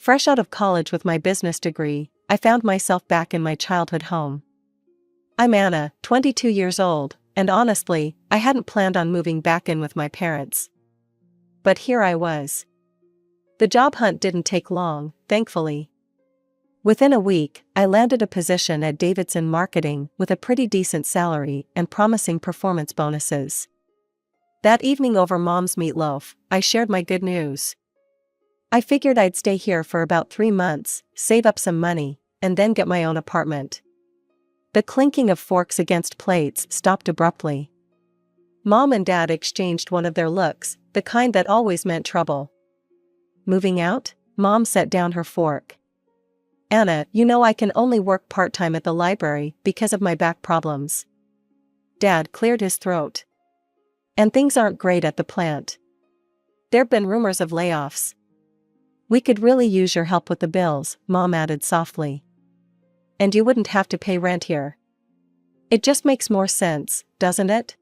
Fresh out of college with my business degree, I found myself back in my childhood home. I'm Anna, 22 years old, and honestly, I hadn't planned on moving back in with my parents. But here I was. The job hunt didn't take long, thankfully. Within a week, I landed a position at Davidson Marketing with a pretty decent salary and promising performance bonuses. That evening over Mom's meatloaf, I shared my good news. I figured I'd stay here for about 3 months, save up some money, and then get my own apartment. The clinking of forks against plates stopped abruptly. Mom and Dad exchanged one of their looks, the kind that always meant trouble. Moving out? Mom set down her fork. Anna, you know I can only work part-time at the library because of my back problems. Dad cleared his throat. And things aren't great at the plant. There've been rumors of layoffs. We could really use your help with the bills, Mom added softly. And you wouldn't have to pay rent here. It just makes more sense, doesn't it?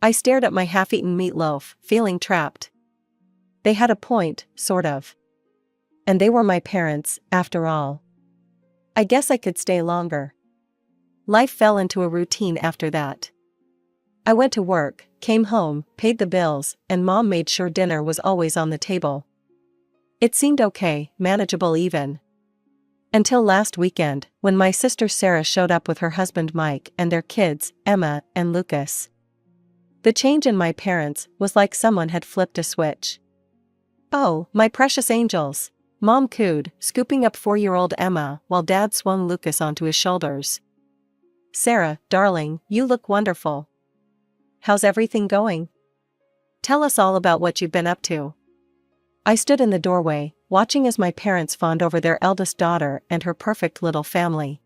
I stared at my half-eaten meatloaf, feeling trapped. They had a point, sort of. And they were my parents, after all. I guess I could stay longer. Life fell into a routine after that. I went to work, came home, paid the bills, and Mom made sure dinner was always on the table. It seemed okay, manageable even. Until last weekend, when my sister Sarah showed up with her husband Mike and their kids, Emma and Lucas. The change in my parents was like someone had flipped a switch. "Oh, my precious angels," Mom cooed, scooping up 4-year-old Emma while Dad swung Lucas onto his shoulders. "Sarah, darling, you look wonderful. How's everything going? Tell us all about what you've been up to." I stood in the doorway, watching as my parents fawned over their eldest daughter and her perfect little family.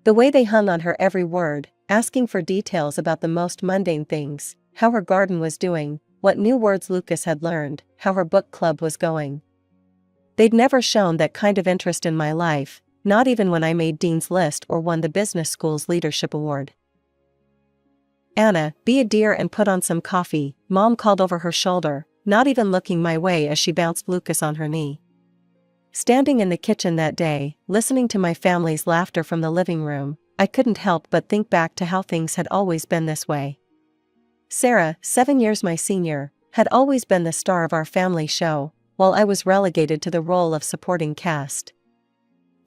The way they hung on her every word, asking for details about the most mundane things, how her garden was doing, what new words Lucas had learned, how her book club was going. They'd never shown that kind of interest in my life, not even when I made Dean's List or won the business school's leadership award. "Anna, be a dear and put on some coffee," Mom called over her shoulder, not even looking my way as she bounced Lucas on her knee. Standing in the kitchen that day, listening to my family's laughter from the living room, I couldn't help but think back to how things had always been this way. Sarah, 7 years my senior, had always been the star of our family show, while I was relegated to the role of supporting cast.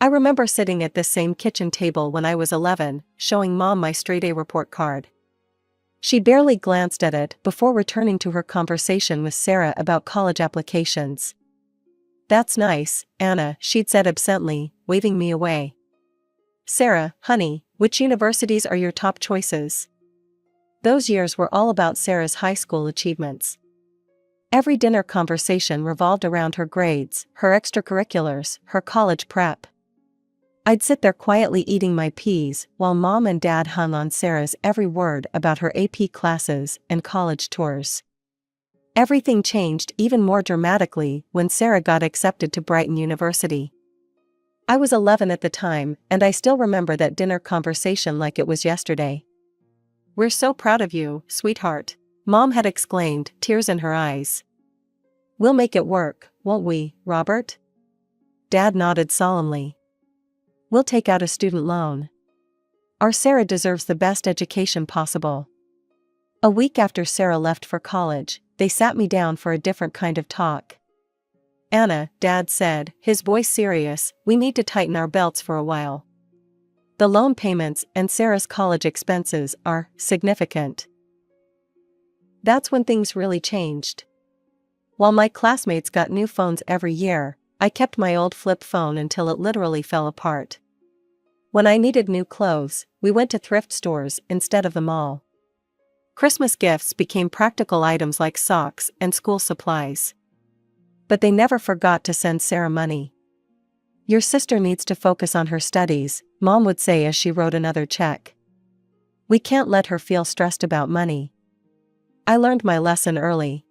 I remember sitting at this same kitchen table when I was 11, showing Mom my straight-A report card. She barely glanced at it before returning to her conversation with Sarah about college applications. "That's nice, Anna," she'd said absently, waving me away. "Sarah, honey, which universities are your top choices?" Those years were all about Sarah's high school achievements. Every dinner conversation revolved around her grades, her extracurriculars, her college prep. I'd sit there quietly eating my peas while Mom and Dad hung on Sarah's every word about her AP classes and college tours. Everything changed even more dramatically when Sarah got accepted to Brighton University. I was 11 at the time, and I still remember that dinner conversation like it was yesterday. "We're so proud of you, sweetheart," Mom had exclaimed, tears in her eyes. "We'll make it work, won't we, Robert?" Dad nodded solemnly. "We'll take out a student loan. Our Sarah deserves the best education possible." A week after Sarah left for college, they sat me down for a different kind of talk. "Anna," Dad said, his voice serious, "we need to tighten our belts for a while. The loan payments and Sarah's college expenses are significant." That's when things really changed. While my classmates got new phones every year, I kept my old flip phone until it literally fell apart. When I needed new clothes, we went to thrift stores instead of the mall. Christmas gifts became practical items like socks and school supplies. But they never forgot to send Sarah money. "Your sister needs to focus on her studies," Mom would say as she wrote another check. "We can't let her feel stressed about money." I learned my lesson early.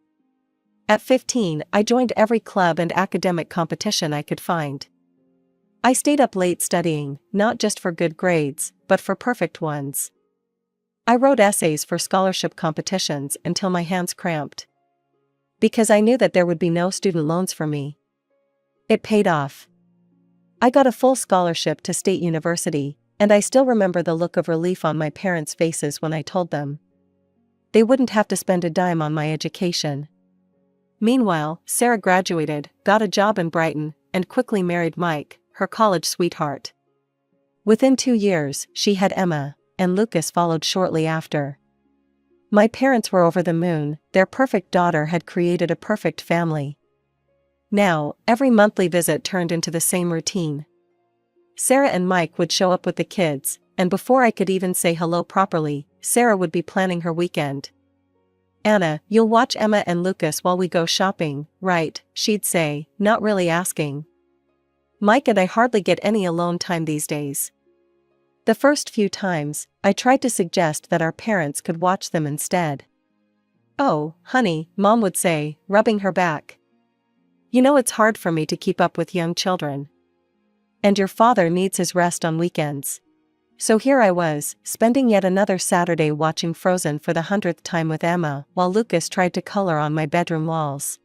At 15, I joined every club and academic competition I could find. I stayed up late studying, not just for good grades, but for perfect ones. I wrote essays for scholarship competitions until my hands cramped. Because I knew that there would be no student loans for me. It paid off. I got a full scholarship to state university, and I still remember the look of relief on my parents' faces when I told them. They wouldn't have to spend a dime on my education. Meanwhile, Sarah graduated, got a job in Brighton, and quickly married Mike, her college sweetheart. Within 2 years, she had Emma, and Lucas followed shortly after. My parents were over the moon. Their perfect daughter had created a perfect family. Now, every monthly visit turned into the same routine. Sarah and Mike would show up with the kids, and before I could even say hello properly, Sarah would be planning her weekend. "Anna, you'll watch Emma and Lucas while we go shopping, right?" she'd say, not really asking. Mike and I hardly get any alone time these days. The first few times, I tried to suggest that our parents could watch them instead. "Oh, honey," Mom would say, rubbing her back. "You know it's hard for me to keep up with young children. And your father needs his rest on weekends." So here I was, spending yet another Saturday watching Frozen for the 100th time with Emma, while Lucas tried to color on my bedroom walls.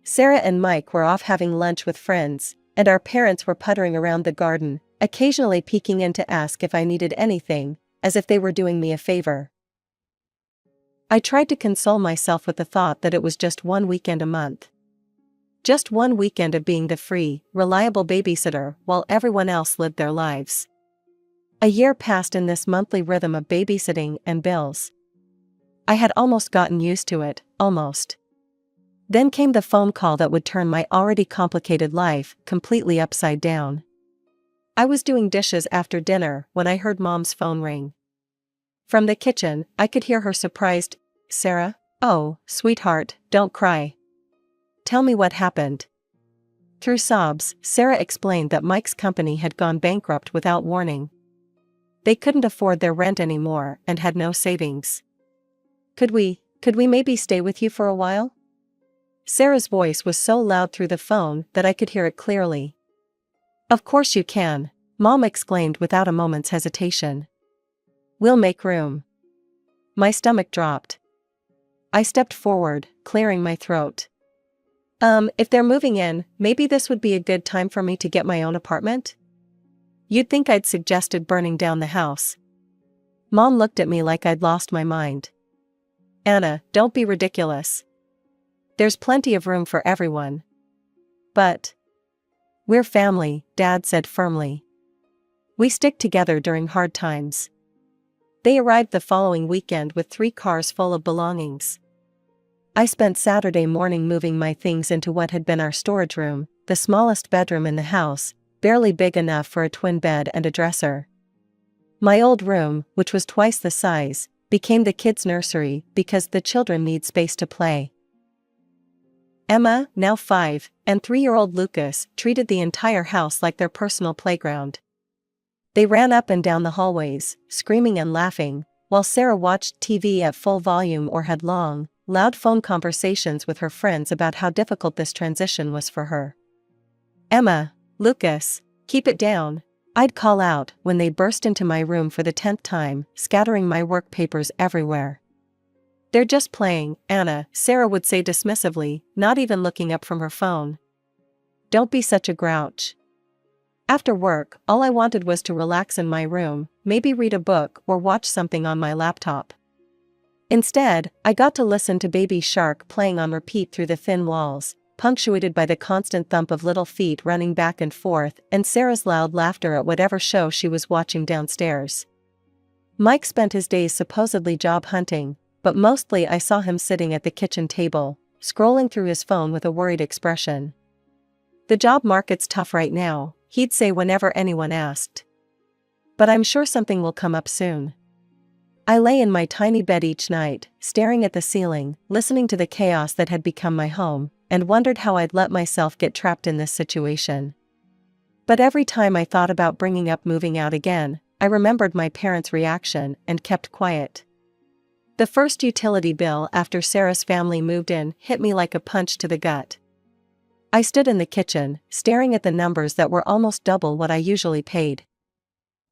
Sarah and Mike were off having lunch with friends, and our parents were puttering around the garden, occasionally peeking in to ask if I needed anything, as if they were doing me a favor. I tried to console myself with the thought that it was just one weekend a month. Just one weekend of being the free, reliable babysitter while everyone else lived their lives. A year passed in this monthly rhythm of babysitting and bills. I had almost gotten used to it, almost. Then came the phone call that would turn my already complicated life completely upside down. I was doing dishes after dinner when I heard Mom's phone ring. From the kitchen, I could hear her surprised, "Sarah? Oh, sweetheart, don't cry. Tell me what happened." Through sobs, Sarah explained that Mike's company had gone bankrupt without warning. They couldn't afford their rent anymore and had no savings. Could we maybe stay with you for a while?" Sarah's voice was so loud through the phone that I could hear it clearly. "Of course you can," Mom exclaimed without a moment's hesitation. "We'll make room." My stomach dropped. I stepped forward, clearing my throat. If they're moving in, maybe this would be a good time for me to get my own apartment?" You'd think I'd suggested burning down the house. Mom looked at me like I'd lost my mind. "Anna, don't be ridiculous. There's plenty of room for everyone." "But we're family," Dad said firmly. "We stick together during hard times." They arrived the following weekend with 3 cars full of belongings. I spent Saturday morning moving my things into what had been our storage room, the smallest bedroom in the house, barely big enough for a twin bed and a dresser. My old room, which was twice the size, became the kids' nursery because the children need space to play. Emma, now 5, and 3-year-old Lucas treated the entire house like their personal playground. They ran up and down the hallways, screaming and laughing, while Sarah watched TV at full volume or had long, loud phone conversations with her friends about how difficult this transition was for her. "Emma, Lucas, keep it down," I'd call out when they burst into my room for the 10th time, scattering my work papers everywhere. "They're just playing, Anna," Sarah would say dismissively, not even looking up from her phone. "Don't be such a grouch." After work, all I wanted was to relax in my room, maybe read a book or watch something on my laptop. Instead, I got to listen to Baby Shark playing on repeat through the thin walls, punctuated by the constant thump of little feet running back and forth and Sarah's loud laughter at whatever show she was watching downstairs. Mike spent his days supposedly job hunting, but mostly I saw him sitting at the kitchen table, scrolling through his phone with a worried expression. "The job market's tough right now," he'd say whenever anyone asked. "But I'm sure something will come up soon." I lay in my tiny bed each night, staring at the ceiling, listening to the chaos that had become my home, and wondered how I'd let myself get trapped in this situation. But every time I thought about bringing up moving out again, I remembered my parents' reaction and kept quiet. The first utility bill after Sarah's family moved in hit me like a punch to the gut. I stood in the kitchen, staring at the numbers that were almost double what I usually paid.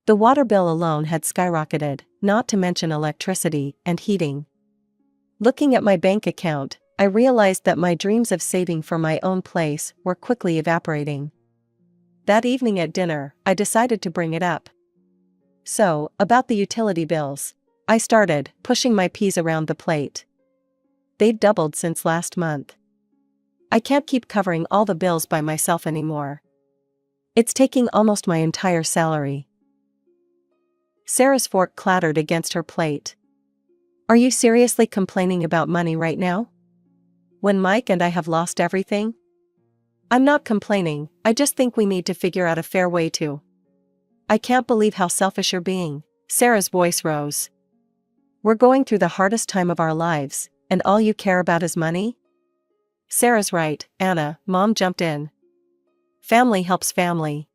The water bill alone had skyrocketed, not to mention electricity and heating. Looking at my bank account, I realized that my dreams of saving for my own place were quickly evaporating. That evening at dinner, I decided to bring it up. So, about the utility bills. I started, pushing my peas around the plate. They've doubled since last month. I can't keep covering all the bills by myself anymore. It's taking almost my entire salary. Sarah's fork clattered against her plate. Are you seriously complaining about money right now? When Mike and I have lost everything? I'm not complaining, I just think we need to figure out a fair way to. I can't believe how selfish you're being. Sarah's voice rose. We're going through the hardest time of our lives, and all you care about is money? Sarah's right, Anna, Mom jumped in. Family helps family.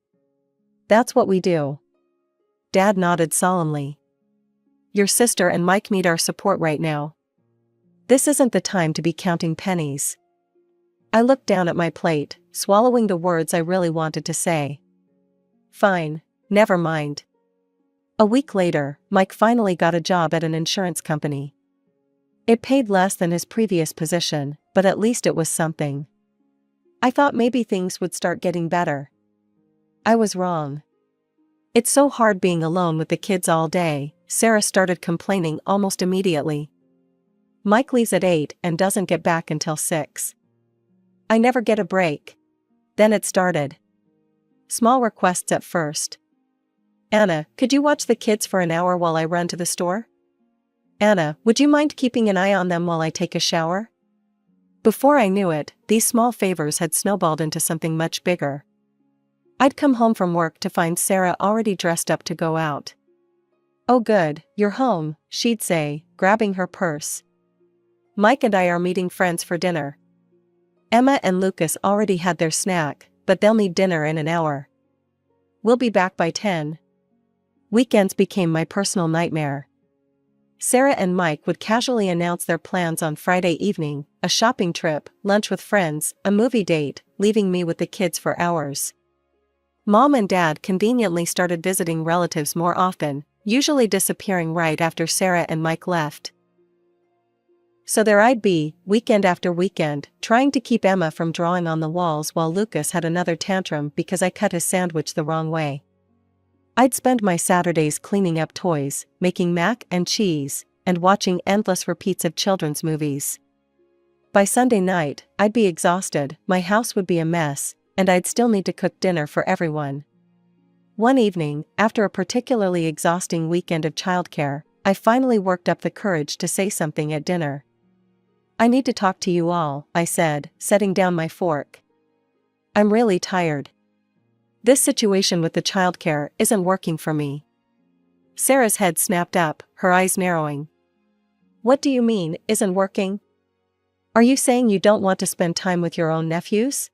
That's what we do. Dad nodded solemnly. Your sister and Mike need our support right now. This isn't the time to be counting pennies. I looked down at my plate, swallowing the words I really wanted to say. Fine, never mind. A week later, Mike finally got a job at an insurance company. It paid less than his previous position, but at least it was something. I thought maybe things would start getting better. I was wrong. It's so hard being alone with the kids all day, Sarah started complaining almost immediately. Mike leaves at 8 and doesn't get back until 6. I never get a break. Then it started. Small requests at first. Anna, could you watch the kids for an hour while I run to the store? Anna, would you mind keeping an eye on them while I take a shower? Before I knew it, these small favors had snowballed into something much bigger. I'd come home from work to find Sarah already dressed up to go out. Oh good, you're home, she'd say, grabbing her purse. Mike and I are meeting friends for dinner. Emma and Lucas already had their snack, but they'll need dinner in an hour. We'll be back by 10. Weekends became my personal nightmare. Sarah and Mike would casually announce their plans on Friday evening, a shopping trip, lunch with friends, a movie date, leaving me with the kids for hours. Mom and Dad conveniently started visiting relatives more often, usually disappearing right after Sarah and Mike left. So there I'd be, weekend after weekend, trying to keep Emma from drawing on the walls while Lucas had another tantrum because I cut his sandwich the wrong way. I'd spend my Saturdays cleaning up toys, making mac and cheese, and watching endless repeats of children's movies. By Sunday night, I'd be exhausted, my house would be a mess, and I'd still need to cook dinner for everyone. One evening, after a particularly exhausting weekend of childcare, I finally worked up the courage to say something at dinner. I need to talk to you all, I said, setting down my fork. I'm really tired. This situation with the childcare isn't working for me. Sarah's head snapped up, her eyes narrowing. What do you mean, isn't working? Are you saying you don't want to spend time with your own nephews?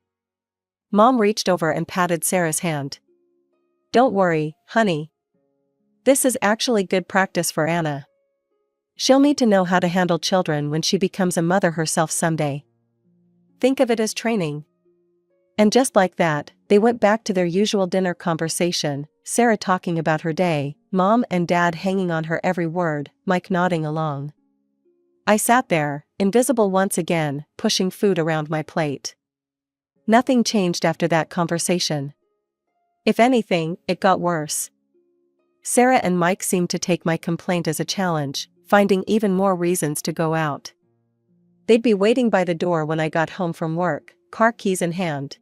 Mom reached over and patted Sarah's hand. Don't worry, honey. This is actually good practice for Anna. She'll need to know how to handle children when she becomes a mother herself someday. Think of it as training. And just like that, they went back to their usual dinner conversation, Sarah talking about her day, Mom and Dad hanging on her every word, Mike nodding along. I sat there, invisible once again, pushing food around my plate. Nothing changed after that conversation. If anything, it got worse. Sarah and Mike seemed to take my complaint as a challenge, finding even more reasons to go out. They'd be waiting by the door when I got home from work, car keys in hand.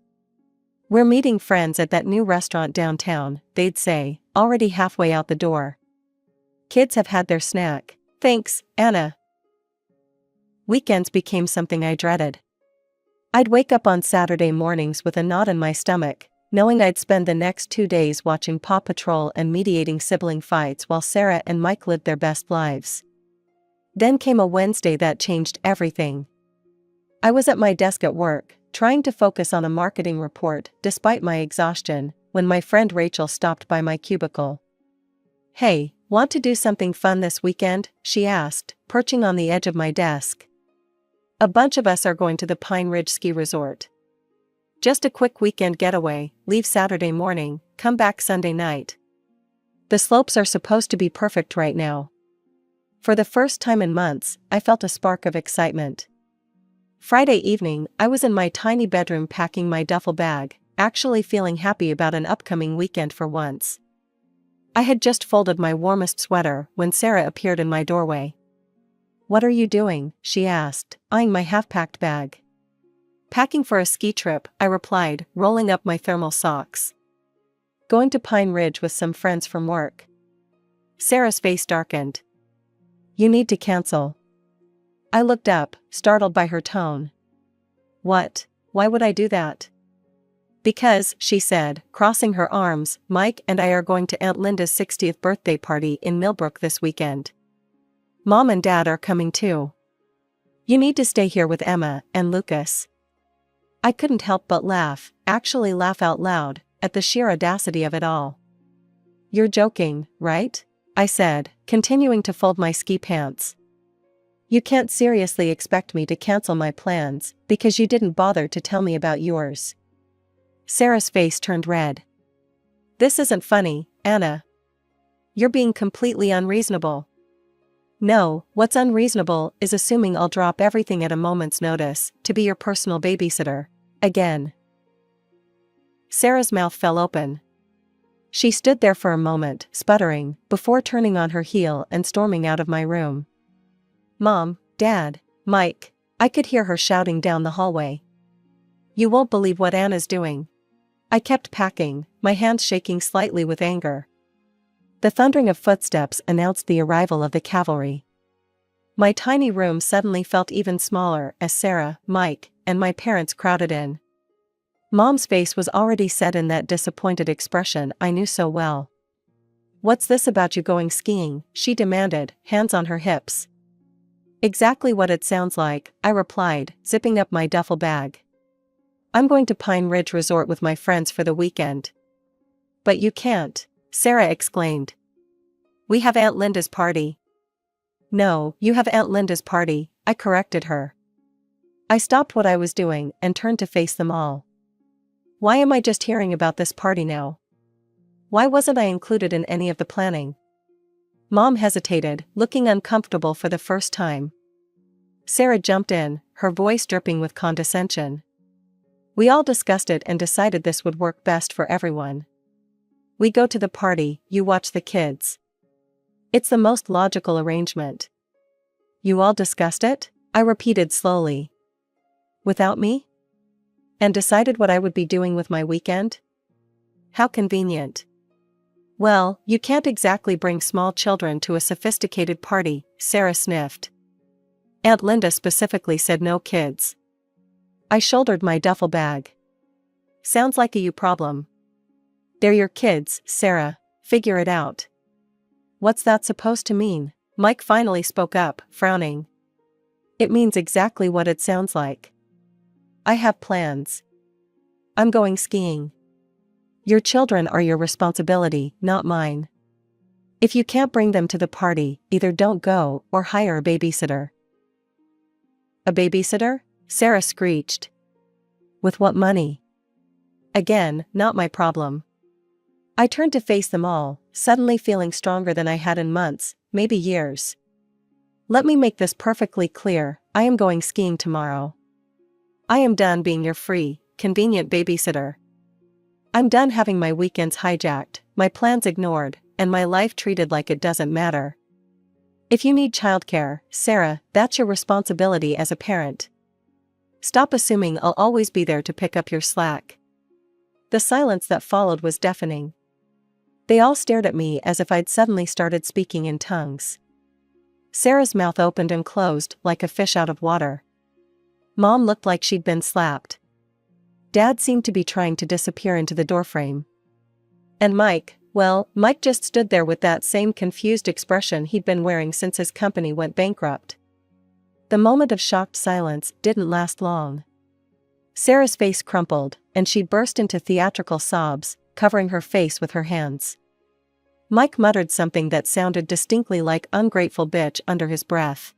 We're meeting friends at that new restaurant downtown, they'd say, already halfway out the door. Kids have had their snack. Thanks, Anna. Weekends became something I dreaded. I'd wake up on Saturday mornings with a knot in my stomach, knowing I'd spend the next 2 days watching Paw Patrol and mediating sibling fights while Sarah and Mike lived their best lives. Then came a Wednesday that changed everything. I was at my desk at work, trying to focus on a marketing report despite my exhaustion, when my friend Rachel stopped by my cubicle. Hey, want to do something fun this weekend? She asked, perching on the edge of my desk. A bunch of us are going to the Pine Ridge Ski Resort. Just a quick weekend getaway, leave Saturday morning, come back Sunday night. The slopes are supposed to be perfect right now. For the first time in months, I felt a spark of excitement. Friday evening, I was in my tiny bedroom packing my duffel bag, actually feeling happy about an upcoming weekend for once. I had just folded my warmest sweater when Sarah appeared in my doorway. "What are you doing?" she asked, eyeing my half-packed bag. "Packing for a ski trip," I replied, rolling up my thermal socks. "Going to Pine Ridge with some friends from work." Sarah's face darkened. "You need to cancel." I looked up, startled by her tone. "What? Why would I do that?" "Because," she said, crossing her arms, "Mike and I are going to Aunt Linda's 60th birthday party in Millbrook this weekend. Mom and Dad are coming too. You need to stay here with Emma and Lucas." I couldn't help but laugh, actually laugh out loud, at the sheer audacity of it all. "You're joking, right?" I said, continuing to fold my ski pants. "You can't seriously expect me to cancel my plans because you didn't bother to tell me about yours." Sarah's face turned red. "This isn't funny, Anna. You're being completely unreasonable." "No, what's unreasonable is assuming I'll drop everything at a moment's notice to be your personal babysitter. Again." Sarah's mouth fell open. She stood there for a moment, sputtering, before turning on her heel and storming out of my room. "Mom, Dad, Mike," I could hear her shouting down the hallway. "You won't believe what Anna's doing." I kept packing, my hands shaking slightly with anger. The thundering of footsteps announced the arrival of the cavalry. My tiny room suddenly felt even smaller as Sarah, Mike, and my parents crowded in. Mom's face was already set in that disappointed expression I knew so well. "What's this about you going skiing?" she demanded, hands on her hips. "Exactly what it sounds like," I replied, zipping up my duffel bag. "I'm going to Pine Ridge Resort with my friends for the weekend." "But you can't," Sarah exclaimed. "We have Aunt Linda's party." "No, you have Aunt Linda's party," I corrected her. I stopped what I was doing and turned to face them all. Why am I just hearing about this party now? Why wasn't I included in any of the planning? Mom hesitated, looking uncomfortable for the first time. Sarah jumped in, her voice dripping with condescension. "We all discussed it and decided this would work best for everyone. We go to the party, you watch the kids. It's the most logical arrangement." "You all discussed it?" I repeated slowly. "Without me? And decided what I would be doing with my weekend? How convenient." "Well, you can't exactly bring small children to a sophisticated party," Sarah sniffed. "Aunt Linda specifically said no kids." I shouldered my duffel bag. "Sounds like a you problem." "They're your kids, Sarah. Figure it out." "What's that supposed to mean?" Mike finally spoke up, frowning. "It means exactly what it sounds like. I have plans. I'm going skiing. Your children are your responsibility, not mine. If you can't bring them to the party, either don't go or hire a babysitter." "A babysitter?" Sarah screeched. "With what money?" Again, not my problem. I turned to face them all, suddenly feeling stronger than I had in months, maybe years. "Let me make this perfectly clear, I am going skiing tomorrow. I am done being your free, convenient babysitter. I'm done having my weekends hijacked, my plans ignored, and my life treated like it doesn't matter. If you need childcare, Sarah, that's your responsibility as a parent. Stop assuming I'll always be there to pick up your slack." The silence that followed was deafening. They all stared at me as if I'd suddenly started speaking in tongues. Sarah's mouth opened and closed like a fish out of water. Mom looked like she'd been slapped. Dad seemed to be trying to disappear into the doorframe. And Mike, well, Mike just stood there with that same confused expression he'd been wearing since his company went bankrupt. The moment of shocked silence didn't last long. Sarah's face crumpled, and she burst into theatrical sobs, covering her face with her hands. Mike muttered something that sounded distinctly like "ungrateful bitch" under his breath.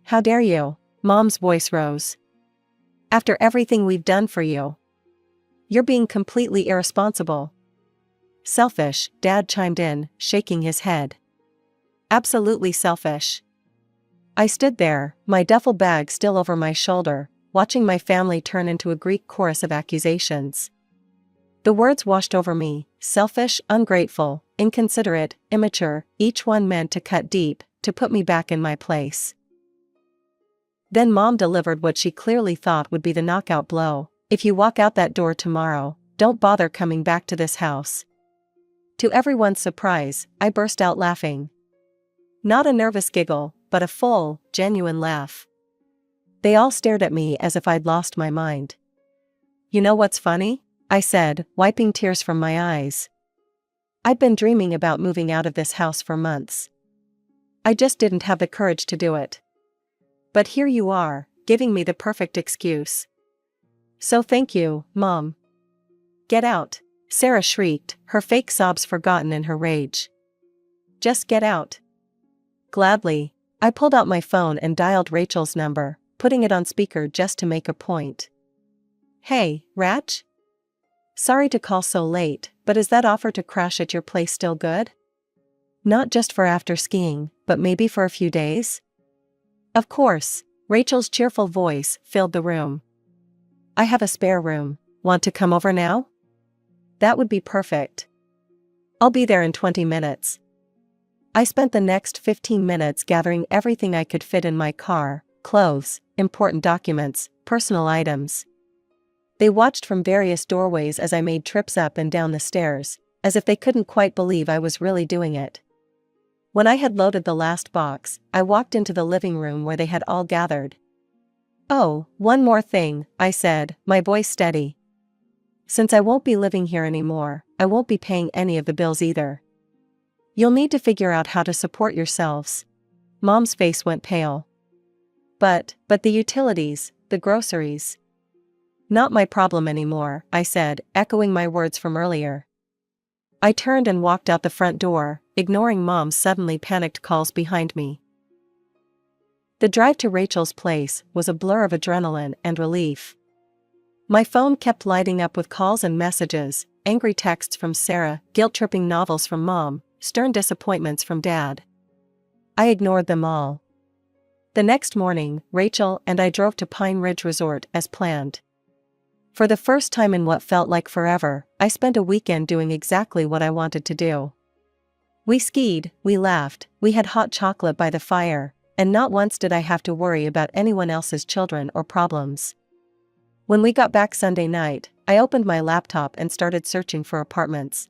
"How dare you?" Mom's voice rose. "After everything we've done for you. You're being completely irresponsible." "Selfish," Dad chimed in, shaking his head. "Absolutely selfish." I stood there, my duffel bag still over my shoulder, watching my family turn into a Greek chorus of accusations. The words washed over me: selfish, ungrateful, inconsiderate, immature, each one meant to cut deep, to put me back in my place. Then Mom delivered what she clearly thought would be the knockout blow: if you walk out that door tomorrow, don't bother coming back to this house. To everyone's surprise, I burst out laughing. Not a nervous giggle, but a full, genuine laugh. They all stared at me as if I'd lost my mind. "You know what's funny?" I said, wiping tears from my eyes. "I'd been dreaming about moving out of this house for months. I just didn't have the courage to do it. But here you are, giving me the perfect excuse. So thank you, Mom." "Get out," Sarah shrieked, her fake sobs forgotten in her rage. "Just get out." Gladly, I pulled out my phone and dialed Rachel's number, putting it on speaker just to make a point. "Hey, Rach? Sorry to call so late, but is that offer to crash at your place still good? Not just for after skiing, but maybe for a few days?" "Of course," Rachel's cheerful voice filled the room. "I have a spare room. Want to come over now?" "That would be perfect. I'll be there in 20 minutes. I spent the next 15 minutes gathering everything I could fit in my car: clothes, important documents, personal items. They watched from various doorways as I made trips up and down the stairs, as if they couldn't quite believe I was really doing it. When I had loaded the last box, I walked into the living room where they had all gathered. "Oh, one more thing," I said, my voice steady. "Since I won't be living here anymore, I won't be paying any of the bills either. You'll need to figure out how to support yourselves." Mom's face went pale. But the utilities, the groceries." "Not my problem anymore," I said, echoing my words from earlier. I turned and walked out the front door, ignoring Mom's suddenly panicked calls behind me. The drive to Rachel's place was a blur of adrenaline and relief. My phone kept lighting up with calls and messages, angry texts from Sarah, guilt-tripping novels from Mom, stern disappointments from Dad. I ignored them all. The next morning, Rachel and I drove to Pine Ridge Resort as planned. For the first time in what felt like forever, I spent a weekend doing exactly what I wanted to do. We skied, we laughed, we had hot chocolate by the fire, and not once did I have to worry about anyone else's children or problems. When we got back Sunday night, I opened my laptop and started searching for apartments.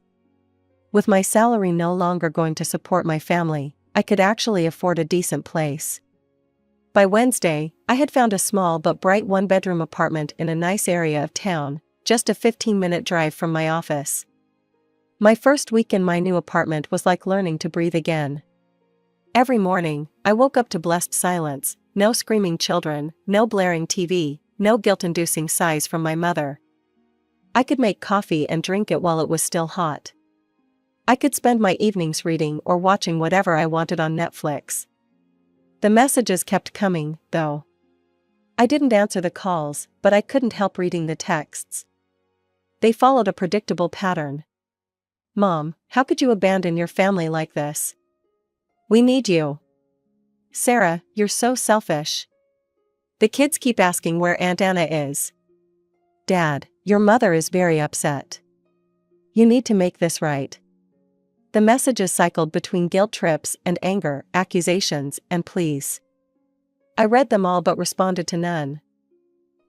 With my salary no longer going to support my family, I could actually afford a decent place. By Wednesday, I had found a small but bright one-bedroom apartment in a nice area of town, just a 15-minute drive from my office. My first week in my new apartment was like learning to breathe again. Every morning, I woke up to blessed silence: no screaming children, no blaring TV, no guilt-inducing sighs from my mother. I could make coffee and drink it while it was still hot. I could spend my evenings reading or watching whatever I wanted on Netflix. The messages kept coming, though. I didn't answer the calls, but I couldn't help reading the texts. They followed a predictable pattern. "Mom, how could you abandon your family like this? We need you. Sarah, you're so selfish. The kids keep asking where Aunt Anna is. Dad, your mother is very upset. You need to make this right." The messages cycled between guilt trips and anger, accusations and pleas. I read them all but responded to none.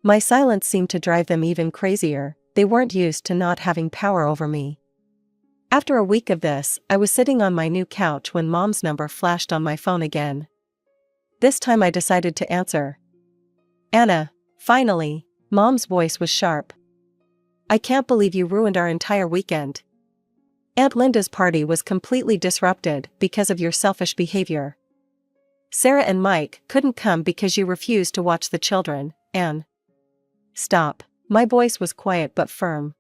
My silence seemed to drive them even crazier. They weren't used to not having power over me. After a week of this, I was sitting on my new couch when Mom's number flashed on my phone again. This time I decided to answer. "Anna, finally." Mom's voice was sharp. "I can't believe you ruined our entire weekend. Aunt Linda's party was completely disrupted because of your selfish behavior. Sarah and Mike couldn't come because you refused to watch the children, and..." "Stop." My voice was quiet but firm.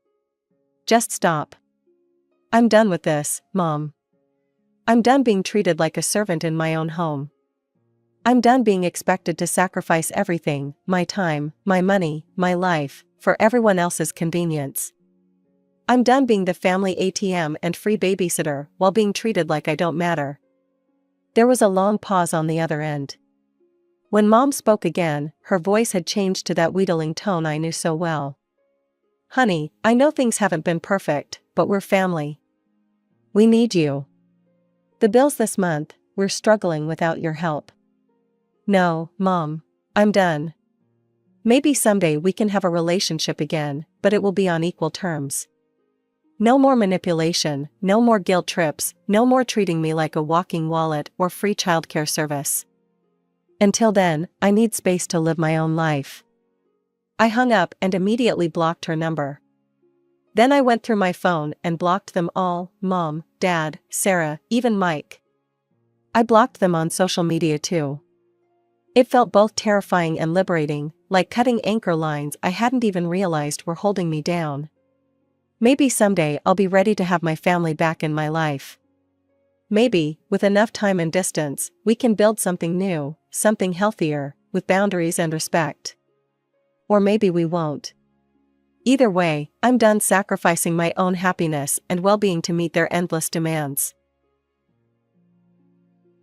"Just stop. I'm done with this, Mom. I'm done being treated like a servant in my own home. I'm done being expected to sacrifice everything, my time, my money, my life, for everyone else's convenience. I'm done being the family ATM and free babysitter while being treated like I don't matter." There was a long pause on the other end. When Mom spoke again, her voice had changed to that wheedling tone I knew so well. "Honey, I know things haven't been perfect, but we're family. We need you. The bills this month, we're struggling without your help." "No, Mom. I'm done. Maybe someday we can have a relationship again, but it will be on equal terms. No more manipulation, no more guilt trips, no more treating me like a walking wallet or free childcare service. Until then, I need space to live my own life." I hung up and immediately blocked her number. Then I went through my phone and blocked them all: Mom, Dad, Sarah, even Mike. I blocked them on social media too. It felt both terrifying and liberating, like cutting anchor lines I hadn't even realized were holding me down. Maybe someday I'll be ready to have my family back in my life. Maybe, with enough time and distance, we can build something new, something healthier, with boundaries and respect. Or maybe we won't. Either way, I'm done sacrificing my own happiness and well-being to meet their endless demands.